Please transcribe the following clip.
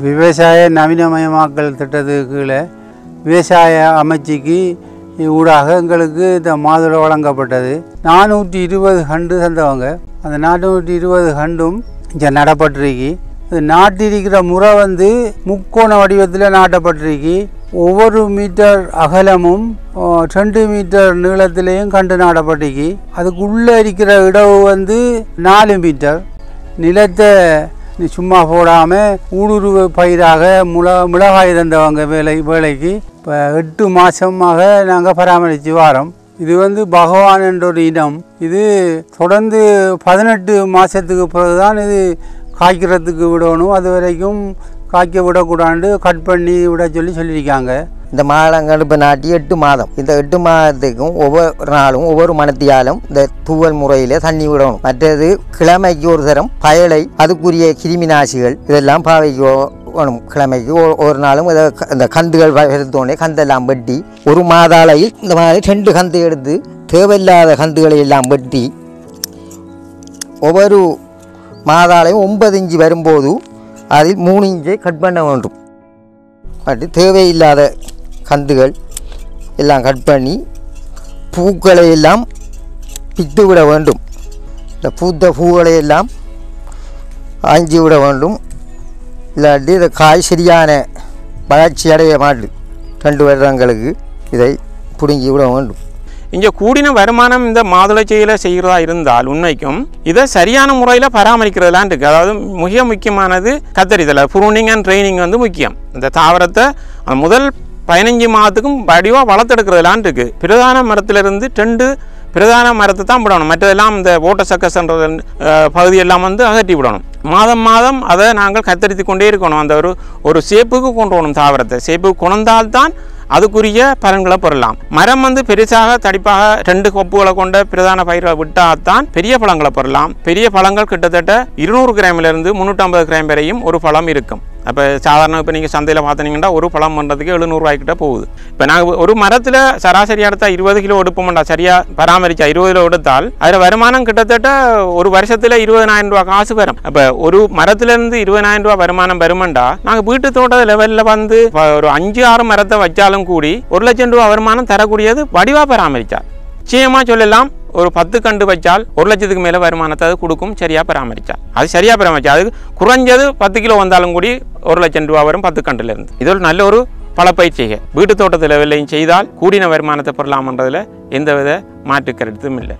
விவசாய நவீனமயமாக்கல் திட்டத்துக்கு கீழே விவசாய அமைச்சுக்கு ஊடாக எங்களுக்கு இந்த மாதுளை வழங்கப்பட்டது. 420 கண்டு தந்தவங்க. அந்த 420 கண்டும் இங்கே நடப்பட்டிருக்கு. இது நாட்டிருக்கிற முறை முக்கோண வடிவத்தில் நாட்டப்பட்டிருக்கு. ஒவ்வொரு மீட்டர் அகலமும் 2 மீட்டர் நீளத்திலையும் கண்டு நாட்டப்பட்டிருக்கு. அதுக்குள்ளே இருக்கிற இடவு 4 மீட்டர். நிலத்தை சும்மா போடாமல் ஊடுருவ பயிராக மிளகாய் தந்தவங்க வேலைக்கு இப்போ 8 மாதமாக நாங்கள் பராமரித்து வாரோம். இது பகவான் என்ற ஒரு இனம். இது தொடர்ந்து 18 மாதத்துக்கு பிறகுதான் இது காய்க்கிறதுக்கு விடணும். அது வரைக்கும் காய்க்க விடக்கூடாது, கட் பண்ணி விட சொல்லியிருக்காங்க. இந்த மாதங்கள் இப்போ நாட்டி 8 மாதம். இந்த 8 மாதத்துக்கும் ஒவ்வொரு நாளும் ஒவ்வொரு மணத்தியாலும் இந்த தூவல் முறையில் தண்ணி விடணும். மற்றது கிழமைக்கு ஒரு தரம் பயலை, அதுக்குரிய கிருமி நாசிகள் இதெல்லாம் பாவைக்கணும். கிழமைக்கு ஒரு நாளும் இந்த கந்துகள் எடுத்தோடனே கந்தெல்லாம் வெட்டி ஒரு மாதாளையில் இந்த மாதிரி 2 கந்து எடுத்து தேவையில்லாத கந்துகளை எல்லாம் வெட்டி ஒவ்வொரு மாதாளையும் 9 இன்ச்சு வரும்போது அதில் 3 இன்ச்சை கட் பண்ண வேண்டும். அப்படி தேவையில்லாத கந்துகள் எல்லாம் கட் பண்ணி பூக்களை எல்லாம் பித்து விட வேண்டும். இந்த பூத்த பூக்களை எல்லாம் ஆஞ்சி விட வேண்டும். இல்லாட்டி இந்த காய் சரியான வளர்ச்சி அடைய மாட்டு 2 வருடங்களுக்கு இதை பிடுங்கி விட வேண்டும். இங்கே கூடின வருமானம் இந்த மாதுளை செய்யலை செய்கிறதா இருந்தால் உண்மைக்கும் இதை சரியான முறையில் பராமரிக்கிறதுலாம் இருக்குது. அதாவது மிக முக்கியமானது கத்தரித்தல், ப்ரூனிங் அண்ட் ட்ரைனிங் முக்கியம். இந்த தாவரத்தை முதல் 15 மாதத்துக்கும் வடிவாக வளர்த்தெடுக்கிறதுலான் இருக்குது. பிரதான மரத்திலிருந்து 2 பிரதான மரத்தை தான் விடணும். மற்றதெல்லாம் இந்த ஓட்ட சக்கஸ்ன்ற பகுதியெல்லாம் அகற்றி விடணும். மாதம் அதை நாங்கள் கத்தரித்து கொண்டே இருக்கணும். அந்த ஒரு சேப்புக்கு கொண்டு வரணும். தாவரத்தை சேப்புக்கு கொண்டால்தான் அதுக்குரிய பலன்களை பெறலாம். மரம் பெருசாக தடிப்பாக 2 கொப்புகளை கொண்ட பிரதான பயிரை விட்டால்தான் பெரிய பழங்களை பெறலாம். பெரிய பழங்கள் கிட்டத்தட்ட 200 கிராமிலிருந்து 350 கிராம் வரையும் ஒரு பழம் இருக்கும். அப்போ சாதாரண இப்போ நீங்கள் சந்தையில் பார்த்தீங்கன்னா ஒரு பழம் பண்ணுறதுக்கு 700 ரூபாய்க்கிட்ட போகுது. இப்போ நாங்கள் ஒரு மரத்தில் சராசரி எடுத்தால் 20 கிலோ எடுப்போம்டா. சரியாக பராமரித்தா 20 கிலோ எடுத்தால் அதில் வருமானம் கிட்டத்தட்ட ஒரு வருஷத்தில் 20,000 ரூபா காசு வரும். அப்போ ஒரு மரத்துலேருந்து 20,000 ரூபா வருமானம் வருமாண்டா நாங்கள் வீட்டு தோட்ட லெவலில் ஒரு 5-6 மரத்தை வச்சாலும் கூடி 1 லட்சம் ரூபா வருமானம் தரக்கூடியது வடிவாக பராமரித்தா. நிச்சயமாக சொல்லலாம் ஒரு 10 கண்டு வச்சால் 1 லட்சத்துக்கு மேலே வருமானத்தை அது கொடுக்கும். சரியாக பராமரித்தா அது சரியாக பராமரித்தா அதுக்கு குறைஞ்சது 10 கிலோ வந்தாலும் கூடி 1 லட்சம் ரூபா வரும் 10 கண்டுலேருந்து. இது ஒரு நல்ல ஒரு பலப்பயிற்சிகை வீட்டு தோட்டத்தில் லெவலையும் செய்தால் கூடின வருமானத்தை பெறலாம்ன்றதில் எந்தவித மாற்று கருத்தும் இல்லை.